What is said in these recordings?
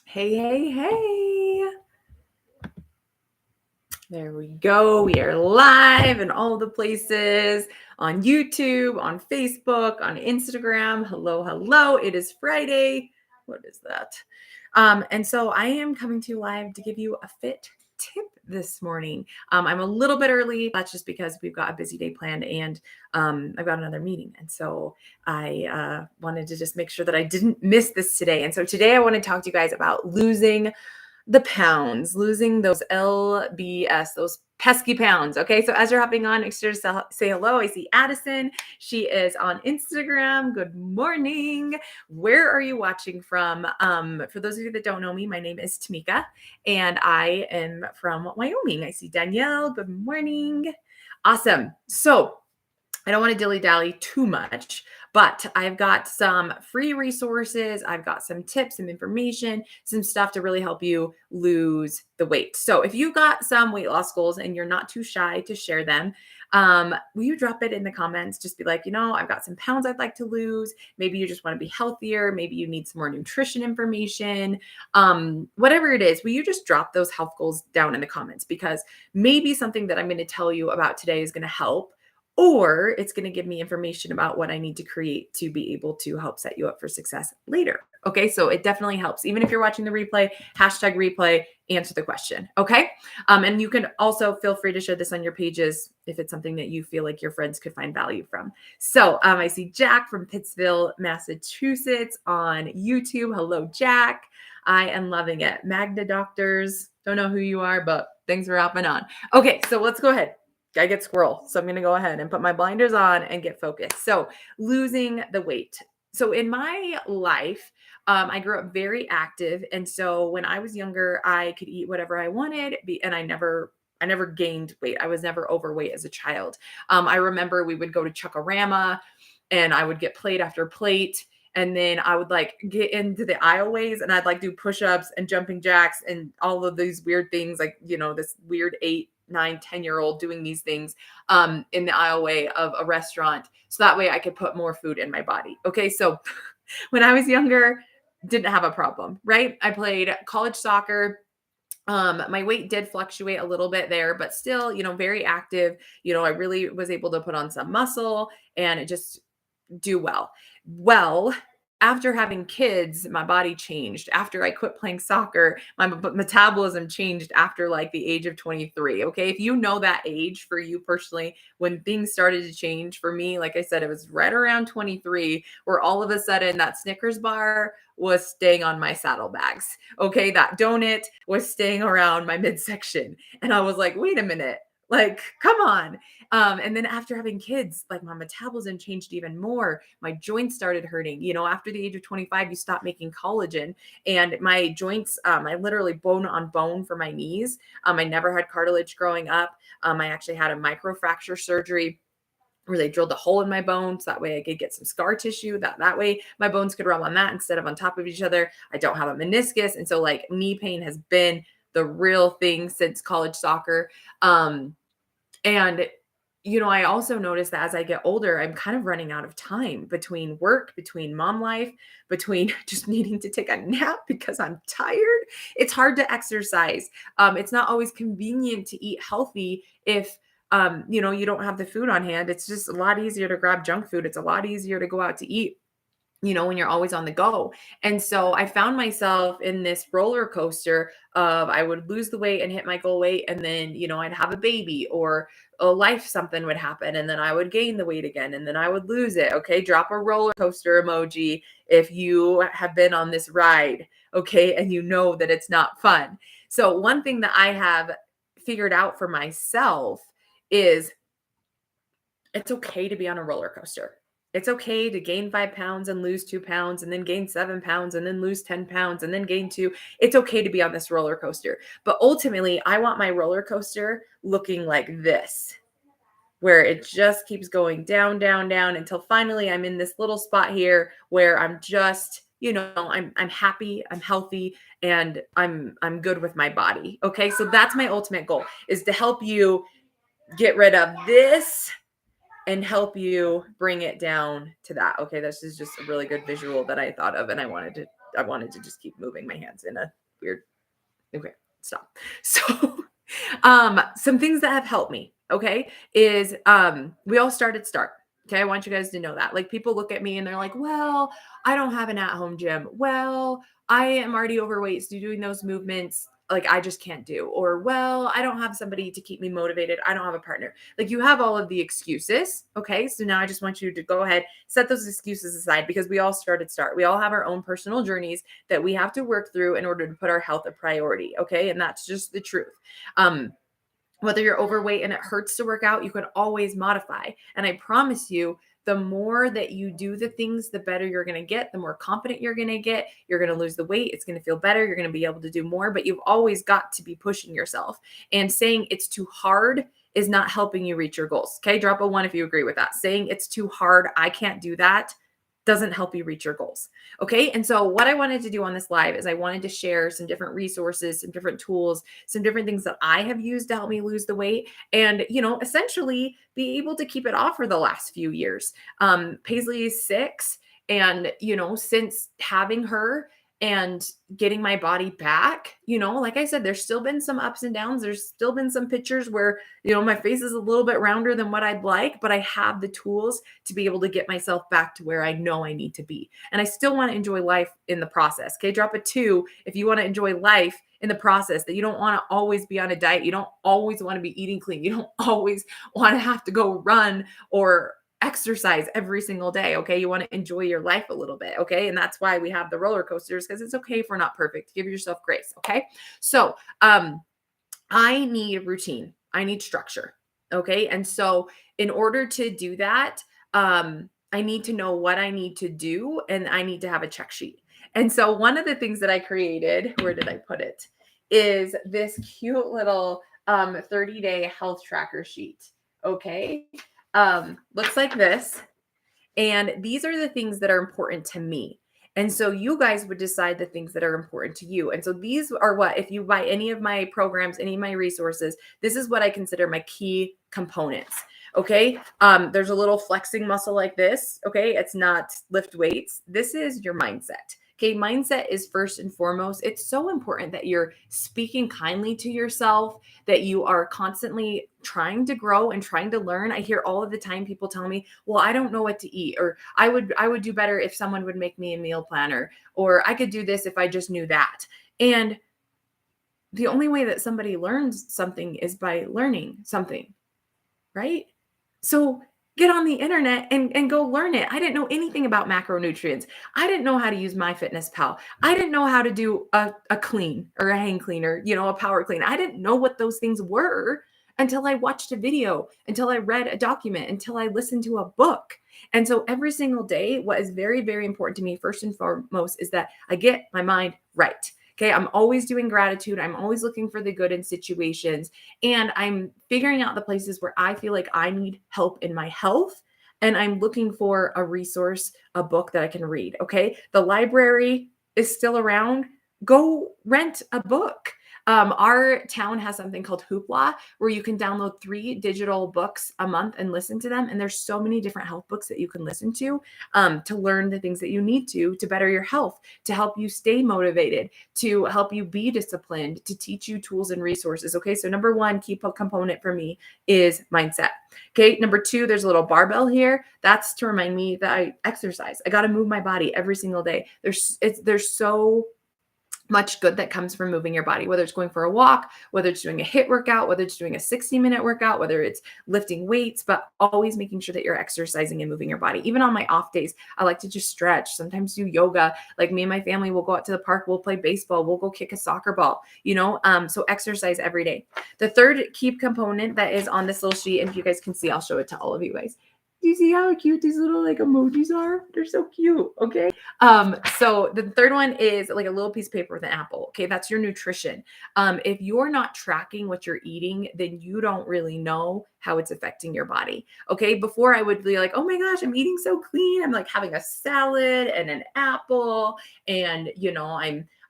Hey, hey, hey. There we go. We are live in all the places on YouTube, on Facebook, on Instagram. Hello, hello. It is Friday. What is that? And so I am coming to you live to give you a fit tip this morning. I'm a little bit early. That's just because we've got a busy day planned and I've got another meeting. And so I wanted to just make sure that I didn't miss this today. And so today I want to talk to you guys about losing the pounds, losing those LBS, those pesky pounds. Okay. So as you're hopping on, make sure to say hello. I see Addison. She is on Instagram. Good morning. Where are you watching from? For those of you that don't know me, my name is Tamika and I am from Wyoming. I see Danielle. Good morning. Awesome. So I don't want to dilly-dally too much, but I've got some free resources. I've got some tips, some information, some stuff to really help you lose the weight. So if you've got some weight loss goals and you're not too shy to share them, will you drop it in the comments? Just be like, I've got some pounds I'd like to lose. Maybe you just want to be healthier. Maybe you need some more nutrition information. Whatever it is, will you just drop those health goals down in the comments? Because maybe something that I'm going to tell you about today is going to help, or it's going to give me information about what I need to create to be able to help set you up for success later. Okay. So it definitely helps. Even if you're watching the replay, hashtag replay, answer the question. Okay. And you can also feel free to share this on your pages if it's something that you feel like your friends could find value from. So I see Jack from Pittsville, Massachusetts on YouTube. Hello, Jack. I am loving it. Magna Doctors. Don't know who you are, but thanks for hopping on. Okay. So let's go ahead. I get squirrel. So I'm going to go ahead and put my blinders on and get focused. So losing the weight. So in my life, I grew up very active. And so when I was younger, I could eat whatever I wanted and I never gained weight. I was never overweight as a child. I remember we would go to Chuckarama and I would get plate after plate. And then I would like get into the aisleways and I'd like do push-ups and jumping jacks and all of these weird things, like, this weird 8, 9, 10-year-old doing these things in the aisleway of a restaurant. So that way I could put more food in my body. Okay. So when I was younger, didn't have a problem, right? I played college soccer. My weight did fluctuate a little bit there, but still, very active. I really was able to put on some muscle and it just do well. Well, after having kids, my body changed. After I quit playing soccer, my metabolism changed after like the age of 23. Okay. If you know that age for you personally, when things started to change for me, like I said, it was right around 23, where all of a sudden that Snickers bar was staying on my saddlebags. Okay. That donut was staying around my midsection. And I was like, wait a minute. Like, come on. And then after having kids, like my metabolism changed even more. My joints started hurting. After the age of 25, you stop making collagen, and my joints, I literally bone on bone for my knees. I never had cartilage growing up. I actually had a microfracture surgery where they drilled a hole in my bone so that way I could get some scar tissue. That way my bones could rub on that instead of on top of each other. I don't have a meniscus. And so like knee pain has been the real thing since college soccer. And I also noticed that as I get older, I'm kind of running out of time between work, between mom life, between just needing to take a nap because I'm tired. It's hard to exercise. It's not always convenient to eat healthy if you don't have the food on hand. It's just a lot easier to grab junk food. It's a lot easier to go out to eat, when you're always on the go. And so I found myself in this roller coaster of I would lose the weight and hit my goal weight. And then, I'd have a baby or a life, something would happen. And then I would gain the weight again and then I would lose it. Okay. Drop a roller coaster emoji if you have been on this ride. Okay. And you know that it's not fun. So one thing that I have figured out for myself is it's okay to be on a roller coaster. It's okay to gain 5 pounds and lose 2 pounds and then gain 7 pounds and then lose 10 pounds and then gain 2. It's okay to be on this roller coaster. But ultimately, I want my roller coaster looking like this, where it just keeps going down, down, down until finally I'm in this little spot here where I'm just, I'm happy, I'm healthy, and I'm good with my body. Okay. So that's my ultimate goal, is to help you get rid of this and help you bring it down to that. Okay, this is just a really good visual that I thought of and I wanted to I wanted to just keep moving my hands in a weird, okay, stop. So, some things that have helped me, okay, is we all start at start. Okay, I want you guys to know that. Like people look at me and they're like, well, I don't have an at-home gym. Well, I am already overweight, so doing those movements, like I just can't do. Or, well, I don't have somebody to keep me motivated. I don't have a partner. Like you have all of the excuses. Okay. So now I just want you to go ahead, set those excuses aside because we all start at start. We all have our own personal journeys that we have to work through in order to put our health a priority. Okay. And that's just the truth. Whether you're overweight and it hurts to work out, you can always modify. And I promise you, the more that you do the things, the better you're going to get, the more confident you're going to get. You're going to lose the weight. It's going to feel better. You're going to be able to do more, but you've always got to be pushing yourself. And saying it's too hard is not helping you reach your goals. Okay. Drop a 1 if you agree with that. Saying it's too hard, I can't do that, doesn't help you reach your goals. Okay. And so what I wanted to do on this live is I wanted to share some different resources, some different tools, some different things that I have used to help me lose the weight and, essentially be able to keep it off for the last few years. Paisley is 6. And, since having her and getting my body back, like I said, there's still been some ups and downs. There's still been some pictures where, my face is a little bit rounder than what I'd like, but I have the tools to be able to get myself back to where I know I need to be. And I still want to enjoy life in the process. Okay. Drop a 2 if you want to enjoy life in the process, that you don't want to always be on a diet. You don't always want to be eating clean. You don't always want to have to go run or exercise every single day. Okay. You want to enjoy your life a little bit. Okay. And that's why we have the roller coasters, because it's okay if we're not perfect. Give yourself grace. Okay. So, I need routine. I need structure. Okay. And so in order to do that, I need to know what I need to do and I need to have a check sheet. And so one of the things that I created, where did I put it? Is this cute little 30-day health tracker sheet. Okay. Looks like this. And these are the things that are important to me. And so you guys would decide the things that are important to you. And so these are what, if you buy any of my programs, any of my resources, this is what I consider my key components. Okay. There's a little flexing muscle like this. Okay. It's not lift weights. This is your mindset. Okay. Mindset is first and foremost. It's so important that you're speaking kindly to yourself, that you are constantly trying to grow and trying to learn. I hear all of the time people tell me, well, I don't know what to eat, or I would do better if someone would make me a meal planner, or I could do this if I just knew that. And the only way that somebody learns something is by learning something, right? So get on the internet and go learn it. I didn't know anything about macronutrients. I didn't know how to use MyFitnessPal. I didn't know how to do a clean or a hang clean or, a power clean. I didn't know what those things were until I watched a video, until I read a document, until I listened to a book. And so every single day, what is very, very important to me, first and foremost, is that I get my mind right. Okay. I'm always doing gratitude. I'm always looking for the good in situations. And I'm figuring out the places where I feel like I need help in my health. And I'm looking for a resource, a book that I can read. Okay. The library is still around. Go rent a book. Our town has something called Hoopla, where you can download 3 digital books a month and listen to them. And there's so many different health books that you can listen to learn the things that you need to better your health, to help you stay motivated, to help you be disciplined, to teach you tools and resources. Okay. So number 1 key component for me is mindset. Okay. Number 2, there's a little barbell here. That's to remind me that I exercise. I got to move my body every single day. There's so much good that comes from moving your body, whether it's going for a walk, whether it's doing a HIIT workout, whether it's doing a 60-minute workout, whether it's lifting weights, but always making sure that you're exercising and moving your body. Even on my off days, I like to just stretch, sometimes do yoga. Like me and my family will go out to the park, we'll play baseball, we'll go kick a soccer ball, so exercise every day. The third key component that is on this little sheet, and if you guys can see, I'll show it to all of you guys. Do you see how cute these little emojis are? They're so cute. Okay. So the third one is like a little piece of paper with an apple. Okay. That's your nutrition. If you're not tracking what you're eating, then you don't really know how it's affecting your body. Okay. Before I would be like, oh my gosh, I'm eating so clean. I'm like having a salad and an apple and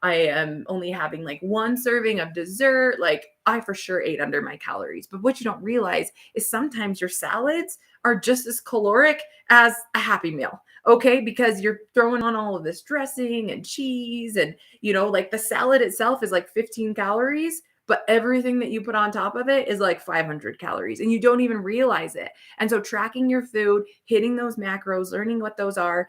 I am only having like 1 serving of dessert. Like I for sure ate under my calories. But what you don't realize is sometimes your salads are just as caloric as a Happy Meal. Okay, because you're throwing on all of this dressing and cheese and, like the salad itself is like 15 calories, but everything that you put on top of it is like 500 calories and you don't even realize it. And so tracking your food, hitting those macros, learning what those are,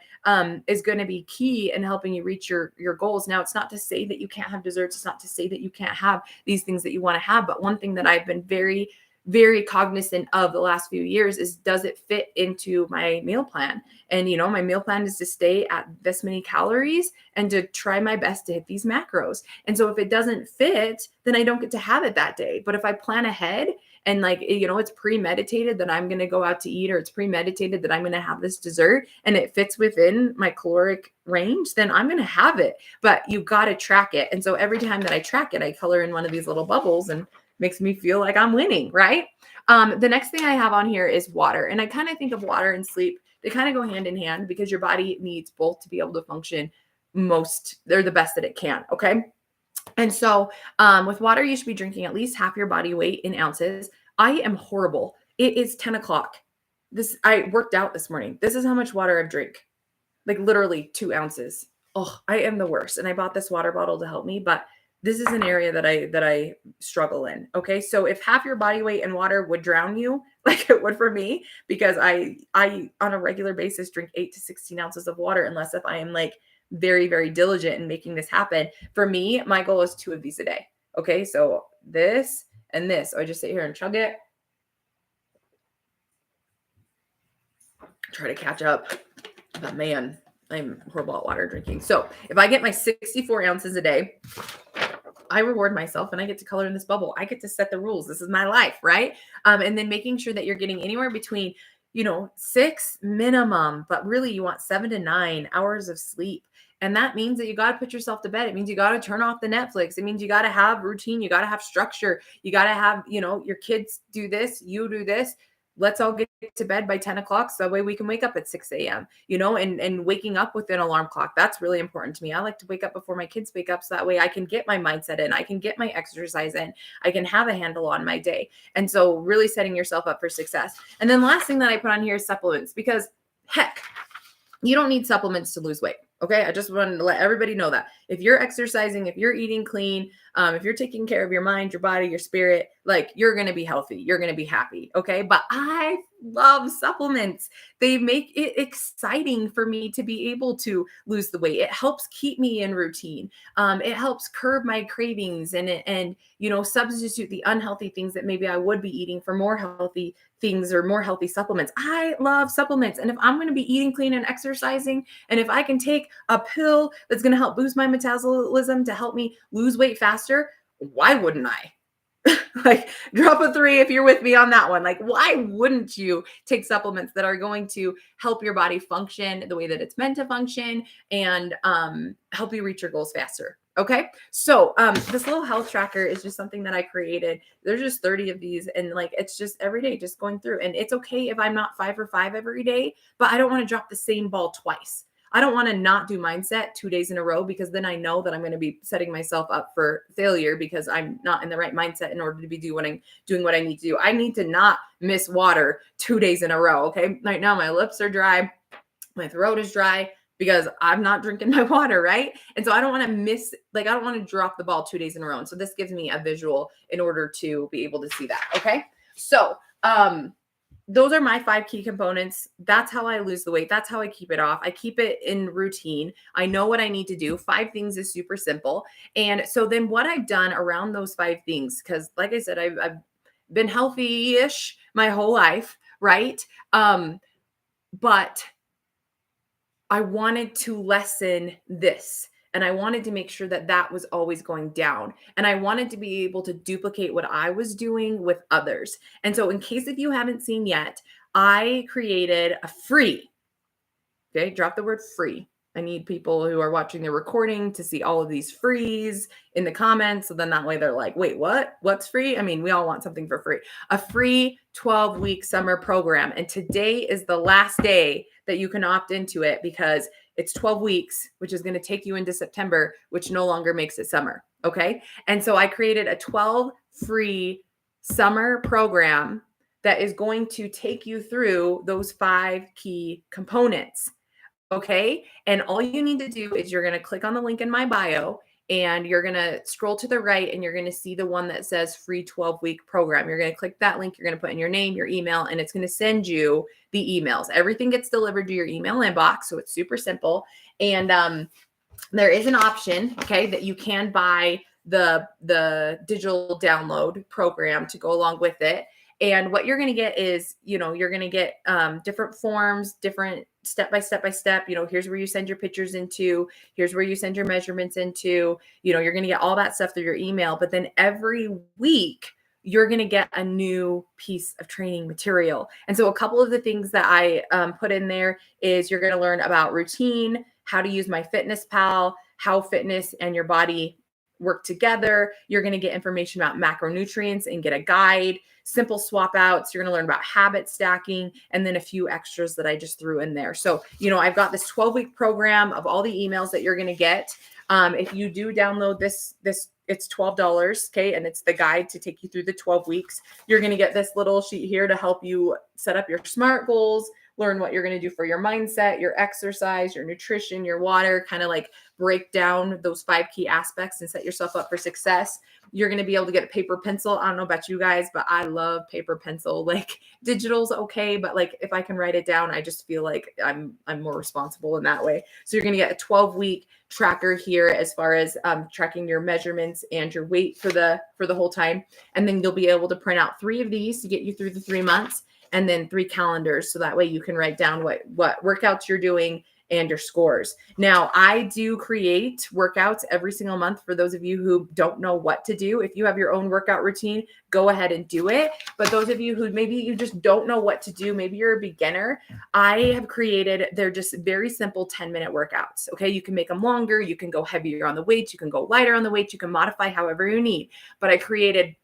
is going to be key in helping you reach your goals. Now, it's not to say that you can't have desserts. It's not to say that you can't have these things that you want to have. But one thing that I've been very, very cognizant of the last few years is, does it fit into my meal plan? And, my meal plan is to stay at this many calories and to try my best to hit these macros. And so if it doesn't fit, then I don't get to have it that day. But if I plan ahead and it's premeditated that I'm going to go out to eat, or it's premeditated that I'm going to have this dessert and it fits within my caloric range, then I'm going to have it. But you got to track it. And so every time that I track it, I color in one of these little bubbles and makes me feel like I'm winning, right? The next thing I have on here is water. And I kind of think of water and sleep. They kind of go hand in hand because your body needs both to be able to function they're the best that it can. Okay. And so with water, you should be drinking at least half your body weight in ounces. I am horrible. It is 10 o'clock. I worked out this morning. This is how much water I've drank. Like literally 2 ounces. Oh, I am the worst. And I bought this water bottle to help me, but this is an area that I struggle in. Okay. So if half your body weight in water would drown you, like it would for me, because I on a regular basis drink 8 to 16 ounces of water, unless if I am like very, very diligent in making this happen. For me, my goal is 2 of these a day. Okay. So this and this. So I just sit here and chug it. Try to catch up. But man, I'm horrible at water drinking. So if I get my 64 ounces a day, I reward myself and I get to color in this bubble. I get to set the rules. This is my life, right? And then making sure that you're getting anywhere between, 6 minimum, but really you want 7 to 9 hours of sleep. And that means that you got to put yourself to bed. It means you got to turn off the Netflix. It means you got to have routine. You got to have structure. You got to have, your kids do this, you do this. Let's all get to bed by 10 o'clock. So that way we can wake up at 6 a.m., and waking up with an alarm clock. That's really important to me. I like to wake up before my kids wake up. So that way I can get my mindset in, I can get my exercise in, I can have a handle on my day. And so really setting yourself up for success. And then last thing that I put on here is supplements, because heck, you don't need supplements to lose weight. Okay. I just wanted to let everybody know that if you're exercising, if you're eating clean, if you're taking care of your mind, your body, your spirit, like you're going to be healthy. You're going to be happy. Okay. But I love supplements. They make it exciting for me to be able to lose the weight. It helps keep me in routine. It helps curb my cravings and substitute the unhealthy things that maybe I would be eating for more healthy things or more healthy supplements. I love supplements. And if I'm going to be eating clean and exercising, and if I can take a pill that's going to help boost my metabolism to help me lose weight faster, why wouldn't I? Like drop a 3 if you're with me on that one. Like, why wouldn't you take supplements that are going to help your body function the way that it's meant to function and help you reach your goals faster? Okay. So this little health tracker is just something that I created. There's just 30 of these, and it's just every day just going through. And it's okay if I'm not 5 for 5 every day, but I don't want to drop the same ball twice. I don't want to not do mindset 2 days in a row, because then I know that I'm going to be setting myself up for failure because I'm not in the right mindset in order to be doing what I need to do. I need to not miss water 2 days in a row. Okay. Right now my lips are dry. My throat is dry because I'm not drinking my water. Right. And so I don't want to I don't want to drop the ball 2 days in a row. And so this gives me a visual in order to be able to see that. Okay. So, those are my 5 key components. That's how I lose the weight. That's how I keep it off. I keep it in routine. I know what I need to do. 5 things is super simple. And so then what I've done around those 5 things, because like I said, I've been healthy-ish my whole life, right? But I wanted to lessen this. And I wanted to make sure that that was always going down. And I wanted to be able to duplicate what I was doing with others. And so in case if you haven't seen yet, I created a free, okay, drop the word free. I need people who are watching the recording to see all of these frees in the comments. So then that way they're like, wait, what? What's free? I mean, we all want something for free. A free 12-week summer program. And today is the last day that you can opt into it, because it's 12 weeks, which is going to take you into September, which no longer makes it summer. Okay. And so I created a 12 free summer program that is going to take you through those 5 key components. Okay. And all you need to do is you're going to click on the link in my bio and you're going to scroll to the right and you're going to see the one that says free 12-week program. You're going to click that link. You're going to put in your name, your email, and it's going to send you the emails. Everything gets delivered to your email inbox. So it's super simple. And there is an option, okay, that you can buy the digital download program to go along with it. And what you're going to get is, you're going to get different forms, different step by step. Here's where you send your pictures into. Here's where you send your measurements into. You're going to get all that stuff through your email. But then every week, you're going to get a new piece of training material. And so a couple of the things that I put in there is you're going to learn about routine, how to use my fitness pal, how fitness and your body work together. You're going to get information about macronutrients and get a guide, simple swap outs. You're going to learn about habit stacking, and then a few extras that I just threw in there. So, I've got this 12-week program of all the emails that you're going to get. If you do download this, it's $12, okay? And it's the guide to take you through the 12 weeks. You're going to get this little sheet here to help you set up your SMART goals, learn what you're going to do for your mindset, your exercise, your nutrition, your water, kind of like break down those 5 key aspects and set yourself up for success. You're going to be able to get a paper pencil. I don't know about you guys, but I love paper pencil. Like digital's okay, but like if I can write it down, I just feel like I'm more responsible in that way. So you're going to get a 12-week tracker here as far as tracking your measurements and your weight for the whole time. And then you'll be able to print out 3 of these to get you through the 3 months, and then 3 calendars. So that way you can write down what workouts you're doing and your scores. Now, I do create workouts every single month for those of you who don't know what to do. If you have your own workout routine, go ahead and do it. But those of you who maybe you just don't know what to do, maybe you're a beginner, I have created, they're just very simple 10-minute workouts. Okay. You can make them longer. You can go heavier on the weights. You can go lighter on the weights. You can modify however you need. But I created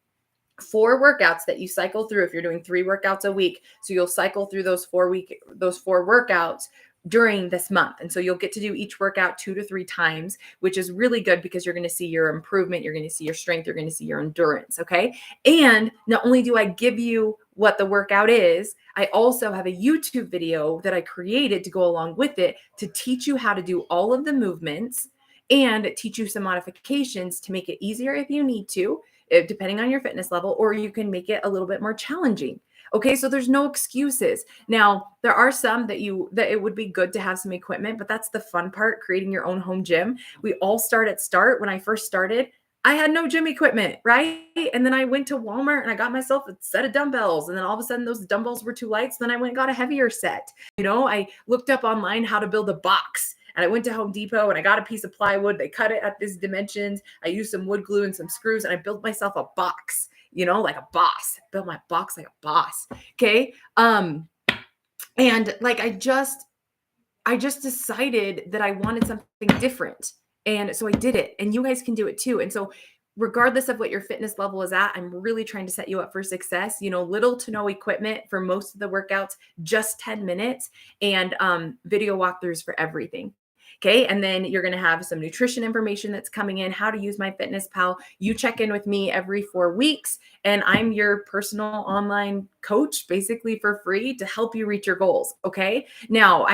4 workouts that you cycle through if you're doing 3 workouts a week. So you'll cycle through those 4 workouts during this month. And so you'll get to do each workout 2 to 3 times, which is really good because you're going to see your improvement. You're going to see your strength. You're going to see your endurance. Okay. And not only do I give you what the workout is, I also have a YouTube video that I created to go along with it to teach you how to do all of the movements and teach you some modifications to make it easier if you need to, depending on your fitness level, or you can make it a little bit more challenging. Okay, so there's no excuses. Now, there are some that it would be good to have some equipment, but that's the fun part, creating your own home gym. We all start at start. When I first started, I had no gym equipment, right? And then I went to Walmart and I got myself a set of dumbbells. And then all of a sudden those dumbbells were too light. So then I went and got a heavier set. I looked up online how to build a box. And I went to Home Depot and I got a piece of plywood. They cut it at these dimensions. I used some wood glue and some screws and I built myself a box, like a boss. I built my box like a boss. Okay. And like I just decided that I wanted something different. And so I did it. And you guys can do it too. And so regardless of what your fitness level is at, I'm really trying to set you up for success. Little to no equipment for most of the workouts, just 10 minutes, and video walkthroughs for everything. Okay. And then you're going to have some nutrition information that's coming in, how to use my fitness pal. You check in with me every 4 weeks, and I'm your personal online coach, basically for free, to help you reach your goals. Okay. Now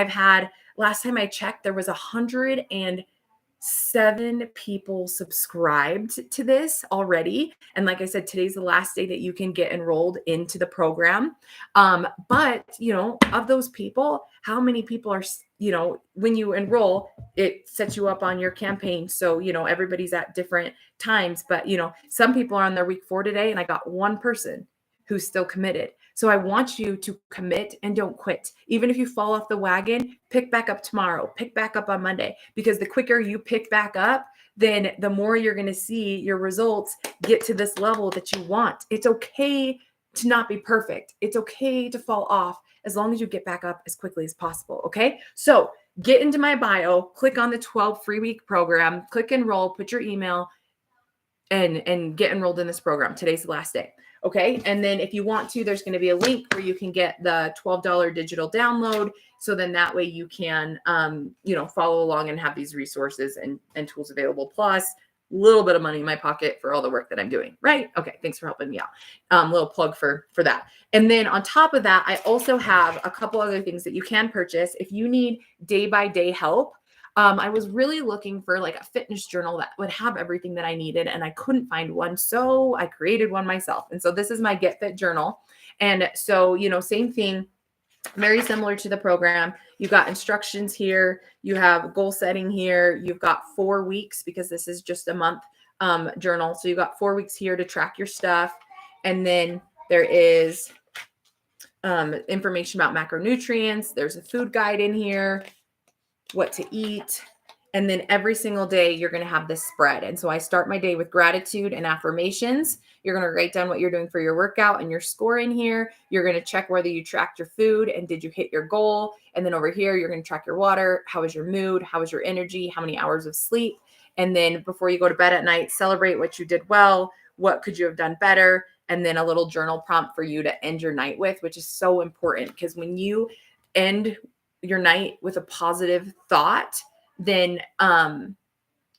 last time I checked, there was 107 people subscribed to this already. And like I said, today's the last day that you can get enrolled into the program. But of those people, how many people are, when you enroll, it sets you up on your campaign. So, everybody's at different times, but some people are on their week 4 today, and I got 1 person who's still committed. So I want you to commit and don't quit. Even if you fall off the wagon, pick back up tomorrow, pick back up on Monday, because the quicker you pick back up, then the more you're going to see your results get to this level that you want. It's okay to not be perfect. It's okay to fall off as long as you get back up as quickly as possible. Okay. So get into my bio, click on the 12 free week program, click enroll, put your email, and get enrolled in this program. Today's the last day. Okay. And then if you want to, there's going to be a link where you can get the $12 digital download. So then that way you can, follow along and have these resources and tools available. Plus, little bit of money in my pocket for all the work that I'm doing, right? Okay, thanks for helping me out. Little plug for that. And then on top of that, I also have a couple other things that you can purchase if you need day by day help. I was really looking for like a fitness journal that would have everything that I needed, and I couldn't find one. So I created one myself. And so this is my Get Fit journal. And so, same thing, very similar to the program. You've got instructions here. You have goal setting here. You've got 4 weeks because this is just a month journal. So you've got 4 weeks here to track your stuff. And then there is information about macronutrients. There's a food guide in here, what to eat. And then every single day, you're going to have this spread. And so I start my day with gratitude and affirmations. You're going to write down what you're doing for your workout and your score in here. You're going to check whether you tracked your food and did you hit your goal. And then over here, you're going to track your water. How is your mood? How is your energy? How many hours of sleep? And then before you go to bed at night, celebrate what you did well. What could you have done better? And then a little journal prompt for you to end your night with, which is so important because when you end your night with a positive thought, then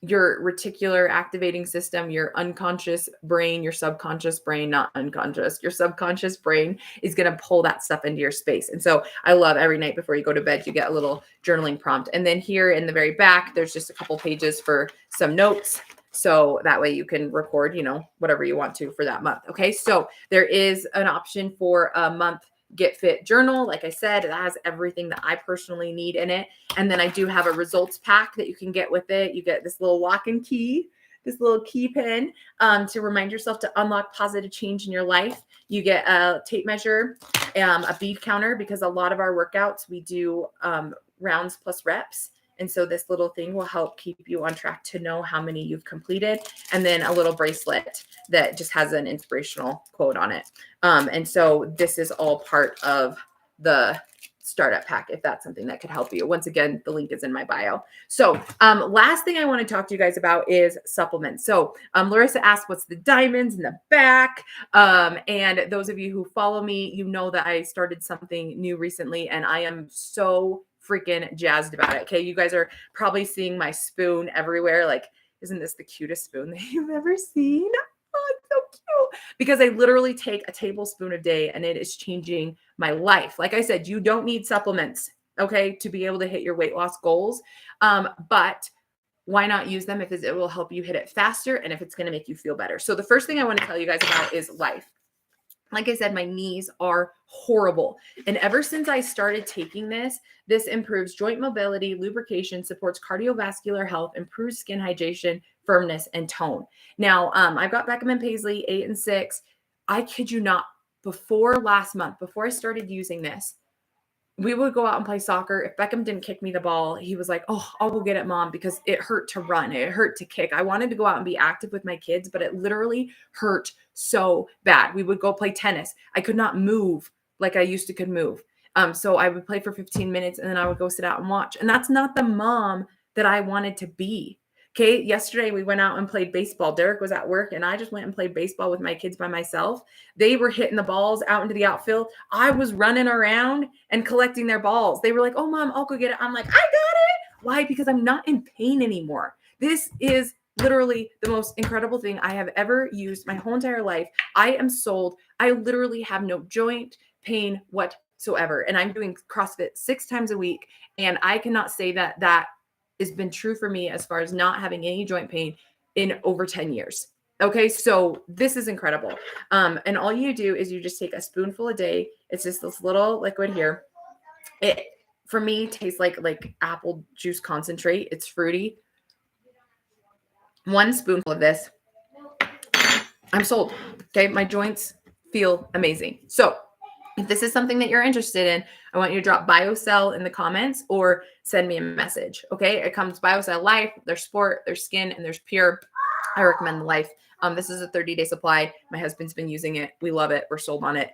your reticular activating system, your unconscious brain, your subconscious brain, not unconscious, your subconscious brain is going to pull that stuff into your space. And so I love every night before you go to bed, you get a little journaling prompt. And then here in the very back, there's just a couple pages for some notes. So that way you can record, whatever you want to for that month. Okay. So there is an option for a month Get Fit journal. Like I said, it has everything that I personally need in it. And then I do have a results pack that you can get with it. You get this little lock and key, this little key pin to remind yourself to unlock positive change in your life. You get a tape measure, a bead counter, because a lot of our workouts, we do rounds plus reps. And so this little thing will help keep you on track to know how many you've completed. And then a little bracelet that just has an inspirational quote on it. And so this is all part of the startup pack, if that's something that could help you. Once again, the link is in my bio. So last thing I want to talk to you guys about is supplements. So Larissa asked, what's the diamonds in the back? And those of you who follow me, you know that I started something new recently, and I am so freaking jazzed about it. Okay. You guys are probably seeing my spoon everywhere. Like, isn't this the cutest spoon that you've ever seen? Oh, it's so cute. Because I literally take a tablespoon a day and it is changing my life. Like I said, you don't need supplements, okay, to be able to hit your weight loss goals. But why not use them if it will help you hit it faster and if it's going to make you feel better. So the first thing I want to tell you guys about is life. Like I said, my knees are horrible. And ever since I started taking this improves joint mobility, lubrication, supports cardiovascular health, improves skin hydration, firmness, and tone. Now, I've got Beckham and Paisley 8 and 6. I kid you not, before last month, before I started using this, we would go out and play soccer. If Beckham didn't kick me the ball, he was like, oh, I'll go get it, Mom, because it hurt to run. It hurt to kick. I wanted to go out and be active with my kids, but it literally hurt so bad. We would go play tennis. I could not move like I used to could move. So I would play for 15 minutes and then I would go sit out and watch. And that's not the mom that I wanted to be. Okay. Yesterday we went out and played baseball. Derek was at work and I just went and played baseball with my kids by myself. They were hitting the balls out into the outfield. I was running around and collecting their balls. They were like, oh, Mom, I'll go get it. I'm like, I got it. Why? Because I'm not in pain anymore. This is literally the most incredible thing I have ever used my whole entire life. I am sold. I literally have no joint pain whatsoever. And I'm doing CrossFit 6 times a week. And I cannot say that has been true for me as far as not having any joint pain in over 10 years. Okay. So this is incredible. And all you do is you just take a spoonful a day. It's just this little liquid here. It, for me, tastes like apple juice concentrate. It's fruity. 1 spoonful of this. I'm sold. Okay. My joints feel amazing. So if this is something that you're interested in, I want you to drop BioCell in the comments or send me a message. Okay. It comes BioCell Life, there's Sport, there's Skin, and there's Pure. I recommend the Life. This is a 30-day supply. My husband's been using it. We love it. We're sold on it.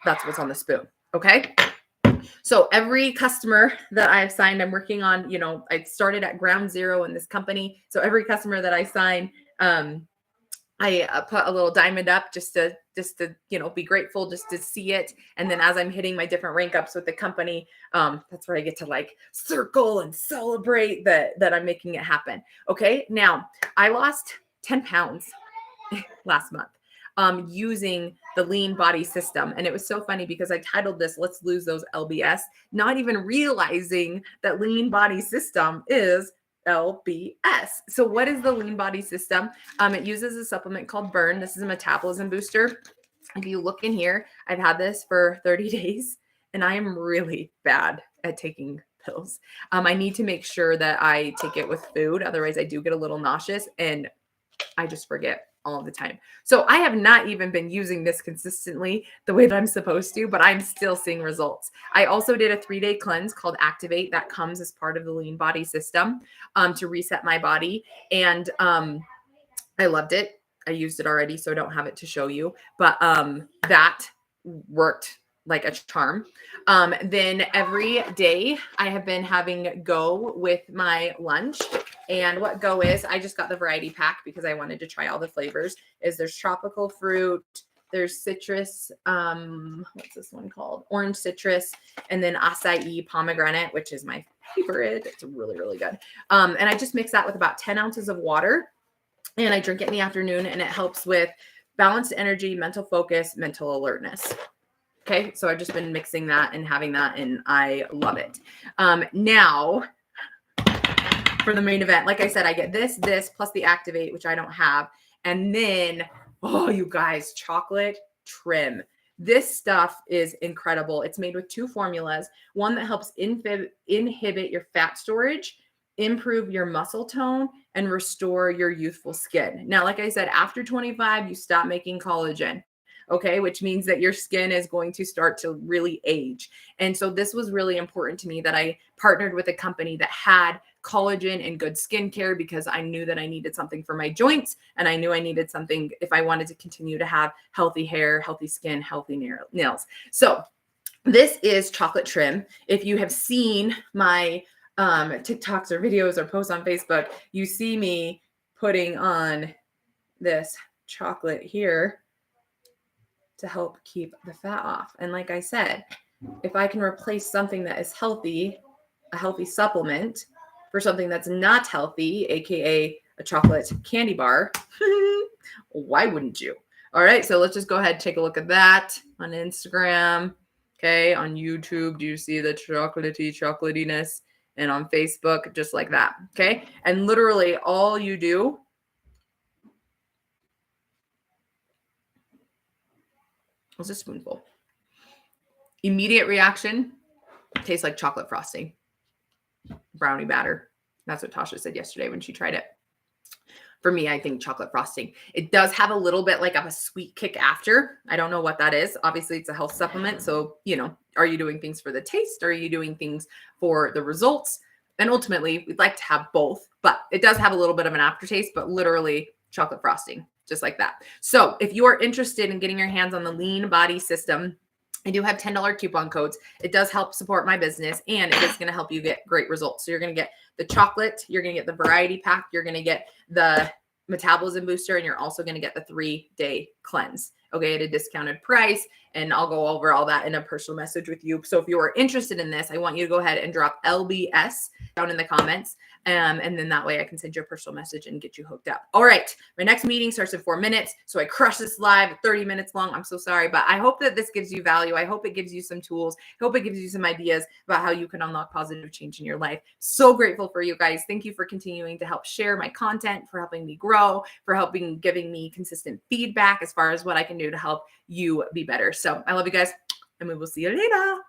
That's what's on the spoon. Okay. So every customer that I've signed, I'm working on, I started at ground zero in this company. So every customer that I sign, I put a little diamond up just to be grateful just to see it. And then as I'm hitting my different rank ups with the company, that's where I get to like circle and celebrate that I'm making it happen. Okay, now I lost 10 pounds last month using the lean body system. And it was so funny because I titled this, Let's Lose Those LBS, not even realizing that lean body system is LBS. So what is the lean body system? It uses a supplement called Burn. This is a metabolism booster. If you look in here, I've had this for 30 days and I am really bad at taking pills. I need to make sure that I take it with food. Otherwise I do get a little nauseous and I just forget all the time. So I have not even been using this consistently the way that I'm supposed to, but I'm still seeing results. I also did a 3-day cleanse called Activate that comes as part of the lean body system to reset my body. And I loved it. I used it already, so I don't have it to show you, but that worked like a charm. Then every day I have been having Go with my lunch. And what Go is, I just got the variety pack because I wanted to try all the flavors. There's tropical fruit, there's citrus, what's this one called? Orange citrus, and then acai pomegranate, which is my favorite. It's really, really good. And I just mix that with about 10 ounces of water. And I drink it in the afternoon, and it helps with balanced energy, mental focus, mental alertness. Okay, so I've just been mixing that and having that, and I love it. Now, for the main event, like I said, I get this plus the Activate, which I don't have. And then, oh, you guys, chocolate trim. This stuff is incredible. It's made with 2 formulas, one that helps inhibit your fat storage, improve your muscle tone, and restore your youthful skin. Now, like I said, after 25, you stop making collagen. Okay, which means that your skin is going to start to really age. And so this was really important to me that I partnered with a company that had collagen and good skincare because I knew that I needed something for my joints, and I knew I needed something if I wanted to continue to have healthy hair, healthy skin, healthy nails. So this is chocolate trim. If you have seen my TikToks or videos or posts on Facebook, you see me putting on this chocolate here to help keep the fat off. And like I said, if I can replace something that is healthy, a healthy supplement, for something that's not healthy, aka a chocolate candy bar, why wouldn't you? All right, so let's just go ahead and take a look at that on Instagram. Okay, on YouTube, do you see the chocolatiness? And on Facebook, just like that. Okay, and literally all you do is a spoonful. Immediate reaction, tastes like chocolate frosting, brownie batter. That's what Tasha said yesterday when she tried it. For me, I think chocolate frosting. It does have a little bit like of a sweet kick after. I don't know what that is. Obviously, it's a health supplement. So, are you doing things for the taste? Or are you doing things for the results? And ultimately, we'd like to have both, but it does have a little bit of an aftertaste, but literally chocolate frosting, just like that. So if you are interested in getting your hands on the lean body system, I do have $10 coupon codes. It does help support my business, and it is going to help you get great results. So you're going to get the chocolate, you're going to get the variety pack, you're going to get the metabolism booster, and you're also going to get the 3-day cleanse. Okay, at a discounted price. And I'll go over all that in a personal message with you. So if you are interested in this, I want you to go ahead and drop LBS down in the comments. And then that way I can send you a personal message and get you hooked up. All right. My next meeting starts in 4 minutes. So I crushed this live 30 minutes long. I'm so sorry, but I hope that this gives you value. I hope it gives you some tools. I hope it gives you some ideas about how you can unlock positive change in your life. So grateful for you guys. Thank you for continuing to help share my content, for helping me grow, for giving me consistent feedback as far as what I can do to help you be better. So I love you guys, and we will see you later.